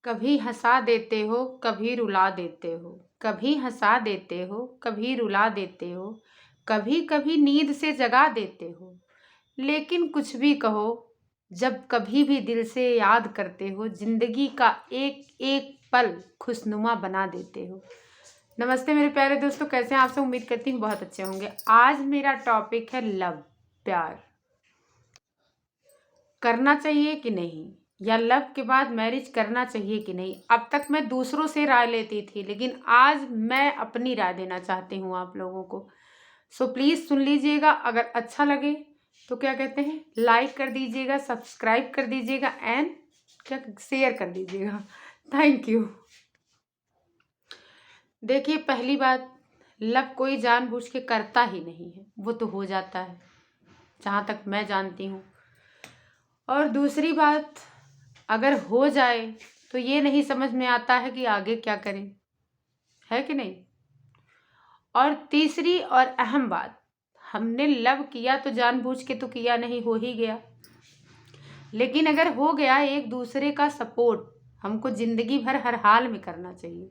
कभी हंसा देते हो, कभी रुला देते हो, कभी हंसा देते हो, कभी रुला देते हो, कभी कभी नींद से जगा देते हो। लेकिन कुछ भी कहो, जब कभी भी दिल से याद करते हो, जिंदगी का एक एक पल खुशनुमा बना देते हो। नमस्ते मेरे प्यारे दोस्तों, कैसे हैं आप सब? उम्मीद करती हूँ बहुत अच्छे होंगे। आज मेरा टॉपिक है लव, प्यार करना चाहिए कि नहीं, या लव के बाद मैरिज करना चाहिए कि नहीं। अब तक मैं दूसरों से राय लेती थी, लेकिन आज मैं अपनी राय देना चाहती हूँ आप लोगों को। सो प्लीज़ सुन लीजिएगा। अगर अच्छा लगे तो क्या कहते हैं, लाइक कर दीजिएगा, सब्सक्राइब कर दीजिएगा एंड क्या शेयर कर दीजिएगा। Thank you. देखिए, पहली बात, लव कोई जानबूझ के करता ही नहीं है, वो तो हो जाता है जहाँ तक मैं जानती हूँ। और दूसरी बात, अगर हो जाए तो ये नहीं समझ में आता है कि आगे क्या करें, है कि नहीं। और तीसरी और अहम बात, हमने लव किया तो जानबूझ के तो किया नहीं, हो ही गया। लेकिन अगर हो गया, एक दूसरे का सपोर्ट हमको जिंदगी भर हर हाल में करना चाहिए।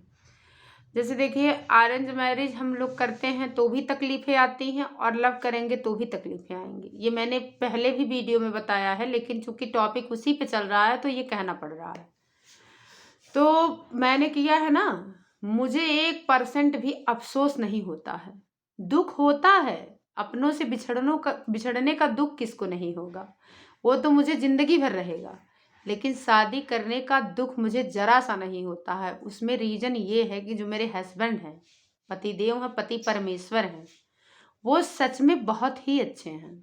जैसे देखिए, अरेंज मैरिज हम लोग करते हैं तो भी तकलीफें आती हैं, और लव करेंगे तो भी तकलीफें आएंगी। ये मैंने पहले भी वीडियो में बताया है, लेकिन चूंकि टॉपिक उसी पे चल रहा है तो ये कहना पड़ रहा है। तो मैंने किया है ना, मुझे 1% भी अफसोस नहीं होता है। दुख होता है, अपनों से बिछड़ने का दुख किसको नहीं होगा, वो तो मुझे जिंदगी भर रहेगा। लेकिन शादी करने का दुख मुझे जरा सा नहीं होता है। उसमें रीजन ये है कि जो मेरे हस्बैंड हैं, पतिदेव हैं, पति परमेश्वर हैं, वो सच में बहुत ही अच्छे हैं।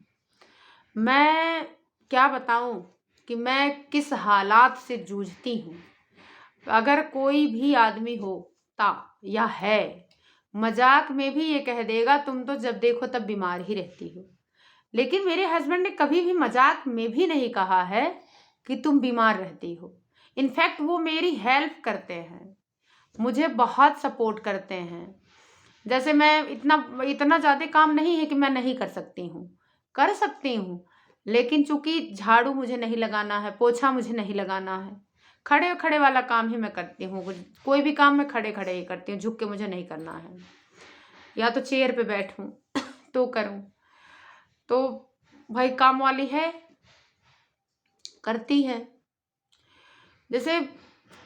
मैं क्या बताऊं कि मैं किस हालात से जूझती हूँ। अगर कोई भी आदमी होता या है, मजाक में भी ये कह देगा तुम तो जब देखो तब बीमार ही रहती हो। लेकिन मेरे हस्बैंड ने कभी भी मजाक में भी नहीं कहा है कि तुम बीमार रहती हो। इनफैक्ट वो मेरी हेल्प करते हैं, मुझे बहुत सपोर्ट करते हैं। जैसे मैं इतना इतना ज़्यादा काम नहीं है कि मैं नहीं कर सकती हूँ, कर सकती हूँ। लेकिन चूंकि झाड़ू मुझे नहीं लगाना है, पोछा मुझे नहीं लगाना है, खड़े खड़े वाला काम ही मैं करती हूँ। कोई भी काम मैं खड़े खड़े ही करती हूँ, झुक के मुझे नहीं करना है। या तो चेयर पे बैठूं तो करूं। तो भाई काम वाली है, करती है। जैसे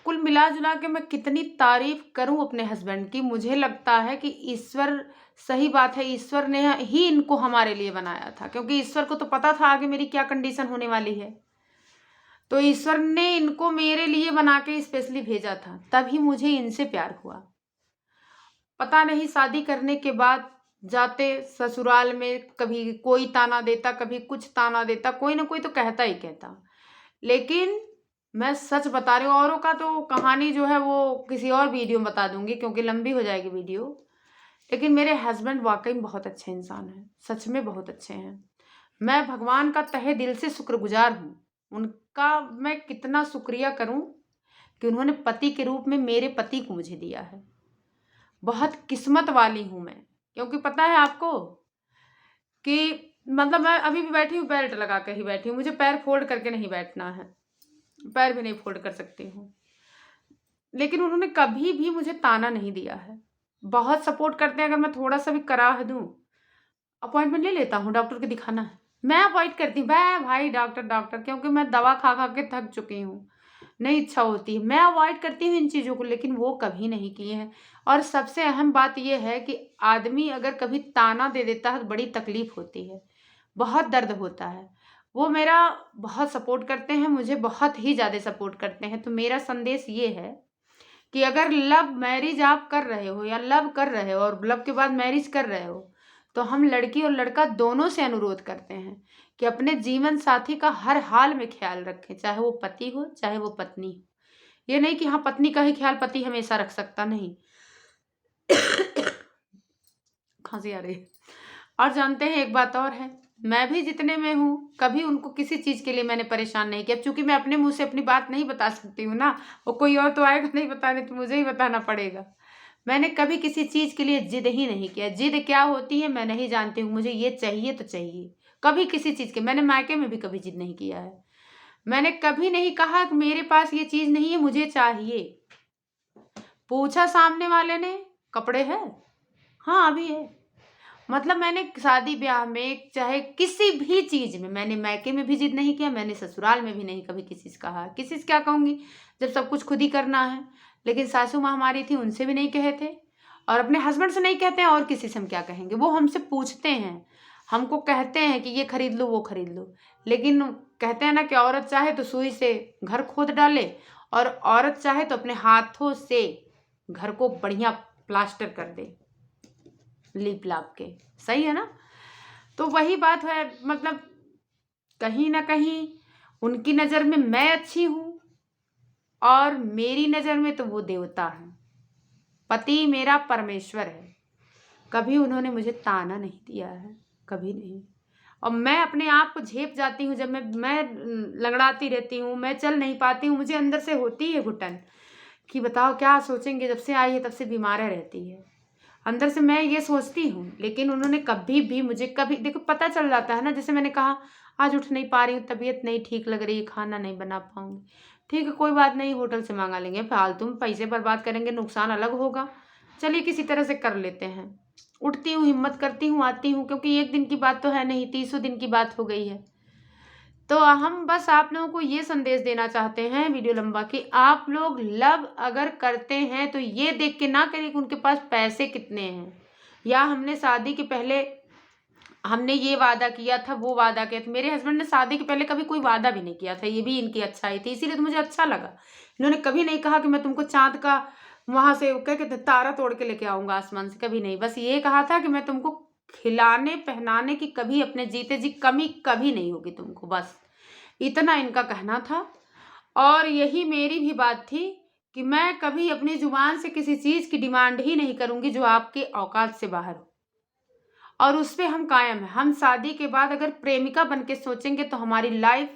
कुल मिला जुला के मैं कितनी तारीफ करूं अपने हस्बैंड की, मुझे लगता है कि ईश्वर, सही बात है, ईश्वर ने ही इनको हमारे लिए बनाया था, क्योंकि ईश्वर को तो पता था आगे मेरी क्या कंडीशन होने वाली है। तो ईश्वर ने इनको मेरे लिए बना के स्पेशली भेजा था, तभी मुझे इनसे प्यार हुआ। पता नहीं शादी करने के बाद जाते ससुराल में कभी कोई ताना देता, कभी कुछ ताना देता, कोई ना कोई तो कहता ही कहता। लेकिन मैं सच बता रही हूँ, औरों का तो कहानी जो है वो किसी और वीडियो में बता दूंगी, क्योंकि लंबी हो जाएगी वीडियो। लेकिन मेरे हस्बैंड वाकई में बहुत अच्छे इंसान हैं, सच में बहुत अच्छे हैं। मैं भगवान का तहे दिल से शुक्रगुजार हूँ। उनका मैं कितना शुक्रिया करूँ कि उन्होंने पति के रूप में मेरे पति को मुझे दिया है। बहुत किस्मत वाली हूँ मैं, क्योंकि पता है आपको कि मतलब मैं अभी भी बैठी हूँ, बेल्ट लगा कर ही बैठी हूँ, मुझे पैर फोल्ड करके नहीं बैठना है, पैर भी नहीं फोल्ड कर सकती हूँ। लेकिन उन्होंने कभी भी मुझे ताना नहीं दिया है, बहुत सपोर्ट करते हैं। अगर मैं थोड़ा सा भी कराह दूँ, अपॉइंटमेंट ले लेता हूँ, डॉक्टर को दिखाना है, मैं अवॉइड करती हूँ भाई डॉक्टर डॉक्टर, क्योंकि मैं दवा खा खा के थक चुकी हूँ, नहीं इच्छा होती है, मैं अवॉइड करती हूँ इन चीज़ों को। लेकिन वो कभी नहीं किए हैं। और सबसे अहम बात यह है कि आदमी अगर कभी ताना दे देता है तो बड़ी तकलीफ होती है, बहुत दर्द होता है। वो मेरा बहुत सपोर्ट करते हैं, मुझे बहुत ही ज़्यादा सपोर्ट करते हैं। तो मेरा संदेश ये है कि अगर लव मैरिज आप कर रहे हो या लव कर रहे हो और लव के बाद मैरिज कर रहे हो, तो हम लड़की और लड़का दोनों से अनुरोध करते हैं कि अपने जीवन साथी का हर हाल में ख्याल रखें, चाहे वो पति हो चाहे वो पत्नी हो। ये नहीं कि हाँ पत्नी का ही ख्याल पति हमेशा रख सकता, नहीं। खांसी आ रही है। और जानते हैं एक बात और है, मैं भी जितने में हूँ कभी उनको किसी चीज़ के लिए मैंने परेशान नहीं किया। अब चूंकि मैं अपने मुंह से अपनी बात नहीं बता सकती हूँ ना, और कोई और तो आएगा नहीं बताने, तो मुझे ही बताना पड़ेगा। मैंने कभी किसी चीज़ के लिए जिद ही नहीं किया। जिद क्या होती है मैं नहीं जानती हूँ, मुझे ये चाहिए तो चाहिए। कभी किसी चीज़ के, मैंने मायके में भी कभी जिद नहीं किया है। मैंने कभी नहीं कहा कि मेरे पास ये चीज़ नहीं है, मुझे चाहिए। पूछा सामने वाले ने, कपड़े है? हाँ, अभी है। मतलब मैंने शादी ब्याह में चाहे किसी भी चीज़ में, मैंने मायके में भी ज़िद नहीं किया, मैंने ससुराल में भी नहीं कभी किसी से कहा। किसी से क्या कहूँगी जब सब कुछ खुद ही करना है। लेकिन सासू माँ हमारी थी, उनसे भी नहीं कहे थे, और अपने हस्बैंड से नहीं कहते हैं, और किसी से हम क्या कहेंगे। वो हमसे पूछते हैं, हमको कहते हैं कि ये खरीद लो, वो खरीद लो। लेकिन कहते हैं ना कि औरत चाहे तो सुई से घर खोद डाले, और औरत चाहे तो अपने हाथों से घर को बढ़िया प्लास्टर कर दे, लीप लाप के। सही है ना? तो वही बात है, मतलब कहीं ना कहीं उनकी नज़र में मैं अच्छी हूँ, और मेरी नज़र में तो वो देवता है। पति मेरा परमेश्वर है। कभी उन्होंने मुझे ताना नहीं दिया है, कभी नहीं। और मैं अपने आप को झेप जाती हूँ, जब मैं लंगड़ाती रहती हूँ, मैं चल नहीं पाती हूँ, मुझे अंदर से होती है घुटन कि बताओ क्या सोचेंगे। जब से आई है तब से बीमार रहती है, अंदर से मैं ये सोचती हूँ। लेकिन उन्होंने कभी भी मुझे, कभी देखो पता चल जाता है ना, जैसे मैंने कहा आज उठ नहीं पा रही हूँ, तबीयत नहीं ठीक लग रही है, खाना नहीं बना पाऊंगी, ठीक है कोई बात नहीं, होटल से मंगा लेंगे, फालतू में पैसे बर्बाद करेंगे, नुकसान अलग होगा, चलिए किसी तरह से कर लेते हैं। उठती हूँ, हिम्मत करती हूँ, आती हूँ, क्योंकि एक दिन की बात तो है नहीं, 30 दिन की बात हो गई है। तो हम बस आप लोगों को ये संदेश देना चाहते हैं, वीडियो लंबा, कि आप लोग लव अगर करते हैं तो ये देख के ना करें कि उनके पास पैसे कितने हैं, या हमने शादी के पहले हमने ये वादा किया था, वो वादा किया था। मेरे हस्बैंड ने शादी के पहले कभी कोई वादा भी नहीं किया था, ये भी इनकी अच्छाई थी, इसीलिए तो मुझे अच्छा लगा। इन्होंने कभी नहीं कहा कि मैं तुमको चाँद का वहाँ से क्या कहते हैं तारा तोड़ के लेके आऊँगा आसमान से, कभी नहीं। बस ये कहा था कि मैं तुमको खिलाने पहनाने की कभी अपने जीते जी कमी कभी नहीं होगी तुमको, बस इतना इनका कहना था। और यही मेरी भी बात थी कि मैं कभी अपनी जुबान से किसी चीज़ की डिमांड ही नहीं करूँगी जो आपके औकात से बाहर हो, और उस पे हम कायम हैं। हम शादी के बाद अगर प्रेमिका बन के सोचेंगे तो हमारी लाइफ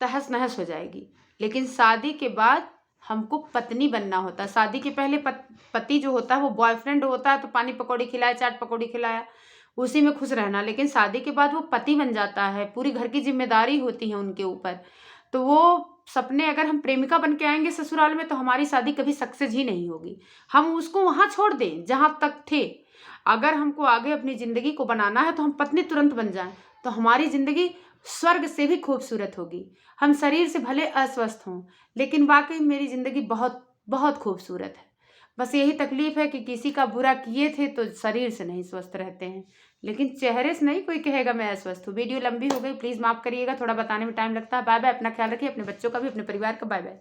तहस नहस हो जाएगी, लेकिन शादी के बाद हमको पत्नी बनना होता है। शादी के पहले पति जो होता है वो बॉयफ्रेंड होता है, तो पानी पकौड़ी खिलाया, चाट पकौड़ी खिलाया, उसी में खुश रहना। लेकिन शादी के बाद वो पति बन जाता है, पूरी घर की जिम्मेदारी होती है उनके ऊपर। तो वो सपने अगर हम प्रेमिका बन के आएंगे ससुराल में तो हमारी शादी कभी सक्सेस ही नहीं होगी। हम उसको वहाँ छोड़ दें जहाँ तक थे। अगर हमको आगे अपनी ज़िंदगी को बनाना है तो हम पत्नी तुरंत बन जाएं, तो हमारी ज़िंदगी स्वर्ग से भी खूबसूरत होगी। हम शरीर से भले अस्वस्थ हों, लेकिन वाकई मेरी ज़िंदगी बहुत बहुत खूबसूरत है। बस यही तकलीफ़ है कि किसी का बुरा किए थे तो शरीर से नहीं स्वस्थ रहते हैं, लेकिन चेहरे से नहीं कोई कहेगा मैं अस्वस्थ हूँ। वीडियो लंबी हो गई, प्लीज़ माफ़ करिएगा, थोड़ा बताने में टाइम लगता है। बाय बाय, अपना ख्याल रखिए, अपने बच्चों का भी, अपने परिवार का। Bye bye.